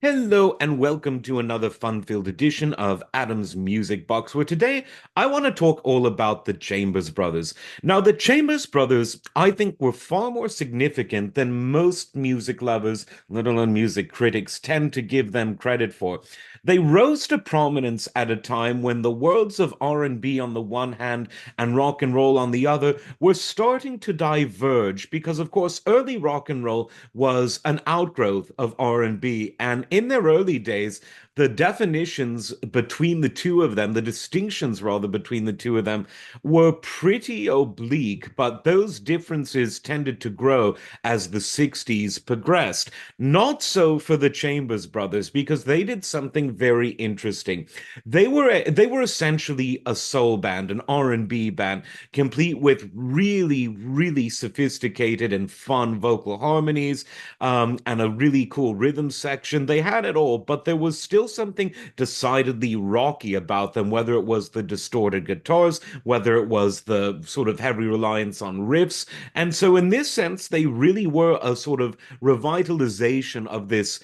Hello and welcome to another fun-filled edition of Adam's Music Box, where today I want to talk all about the Chambers Brothers. Now, the Chambers Brothers, I think, were far more significant than most music lovers, let alone music critics, tend to give them credit for. They rose to prominence at a time when the worlds of R&B on the one hand and rock and roll on the other were starting to diverge because, of course, early rock and roll was an outgrowth of R&B, and in their early days, the definitions between the two of them, the distinctions rather between the two of them, were pretty oblique, but those differences tended to grow as the 60s progressed. Not so for the Chambers Brothers, because they did something very interesting. They were essentially a soul band, an R&B band, complete with really, really sophisticated and fun vocal harmonies, and a really cool rhythm section. They had it all, but there was still something decidedly rocky about them, whether it was the distorted guitars, whether it was the sort of heavy reliance on riffs. And so, in this sense, they really were a sort of revitalization of this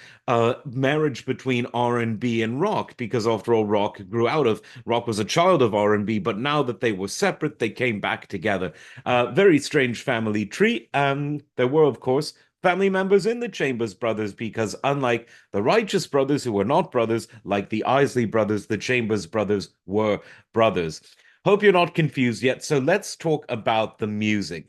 marriage between R&B and rock, because after all, rock was a child of R&B, but now that they were separate, they came back together. Very strange family tree. There were, of course, family members in the Chambers brothers, because unlike the Righteous brothers, who were not brothers, like the Isley brothers, the Chambers brothers were brothers. Hope you're not confused yet. So let's talk about the music.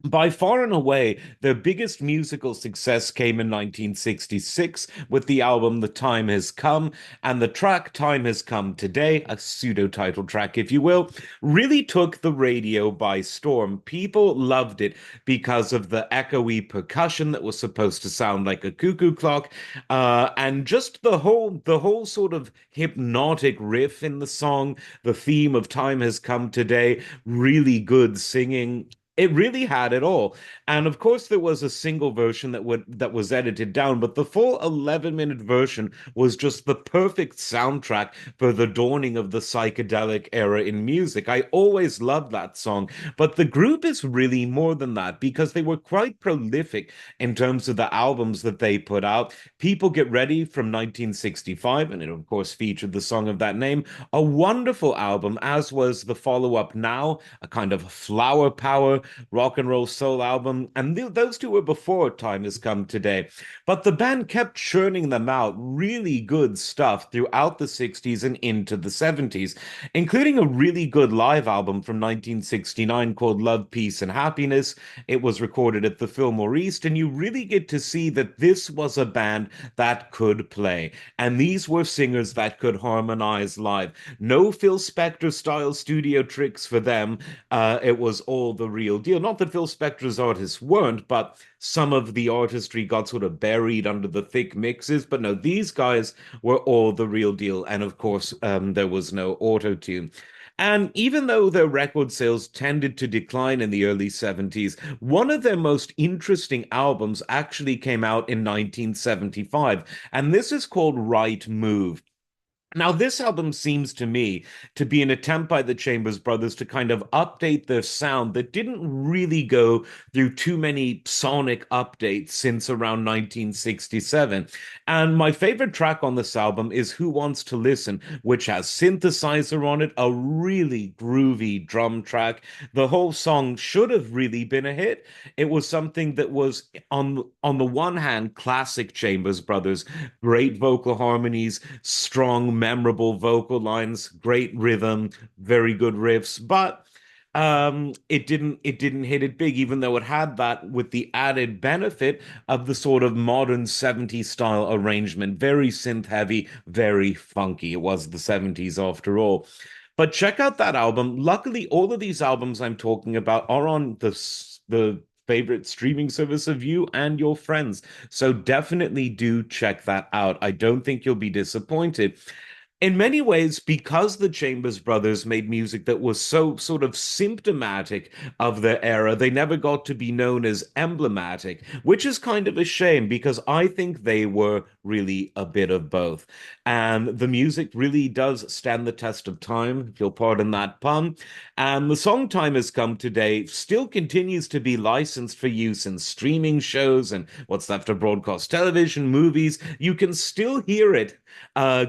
By far and away, their biggest musical success came in 1966 with the album The Time Has Come, and the track Time Has Come Today, a pseudo title track, if you will, really took the radio by storm. People loved it because of the echoey percussion that was supposed to sound like a cuckoo clock, and just the whole sort of hypnotic riff in the song, the theme of Time Has Come Today, really good singing. It really had it all. And of course there was a single version that was edited down, but the full 11-minute version was just the perfect soundtrack for the dawning of the psychedelic era in music. I always loved that song, but the group is really more than that because they were quite prolific in terms of the albums that they put out. People Get Ready from 1965, and it of course featured the song of that name, a wonderful album, as was the follow-up Now, a kind of flower power rock and roll soul album, and those two were before Time Has Come Today. But the band kept churning them out really good stuff throughout the 60s and into the 70s, including a really good live album from 1969 called Love, Peace, and Happiness. It was recorded at the Fillmore East, and you really get to see that this was a band that could play. And these were singers that could harmonize live. No Phil Spector style studio tricks for them. It was all the real deal. Not that Phil Spector's artists weren't, but some of the artistry got sort of buried under the thick mixes. But no, these guys were all the real deal. And of course, there was no auto tune. And even though their record sales tended to decline in the early 70s, one of their most interesting albums actually came out in 1975. And this is called Right Move. Now, this album seems to me to be an attempt by the Chambers Brothers to kind of update their sound that didn't really go through too many sonic updates since around 1967. And my favorite track on this album is Who Wants to Listen, which has synthesizer on it, a really groovy drum track. The whole song should have really been a hit. It was something that was, on the one hand, classic Chambers Brothers, great vocal harmonies, strong, memorable vocal lines, great rhythm, very good riffs, but it didn't hit it big, even though it had that with the added benefit of the sort of modern 70s style arrangement, very synth heavy, very funky. It was the 70s after all. But check out that album. Luckily, all of these albums I'm talking about are on the favorite streaming service of you and your friends. So definitely do check that out. I don't think you'll be disappointed. In many ways, because the Chambers Brothers made music that was so sort of symptomatic of their era, they never got to be known as emblematic, which is kind of a shame because I think they were really a bit of both. And the music really does stand the test of time, if you'll pardon that pun. And the song Time Has Come Today still continues to be licensed for use in streaming shows and what's left of broadcast television, movies. You can still hear it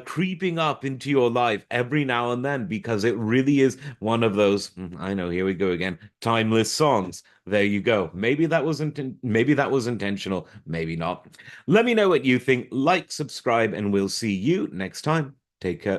creeping up into your life every now and then because it really is one of those, I know, here we go again, timeless songs. There you go. Maybe that was intentional, maybe not. Let me know what you think. Like, subscribe, and we'll see you next time. Take care.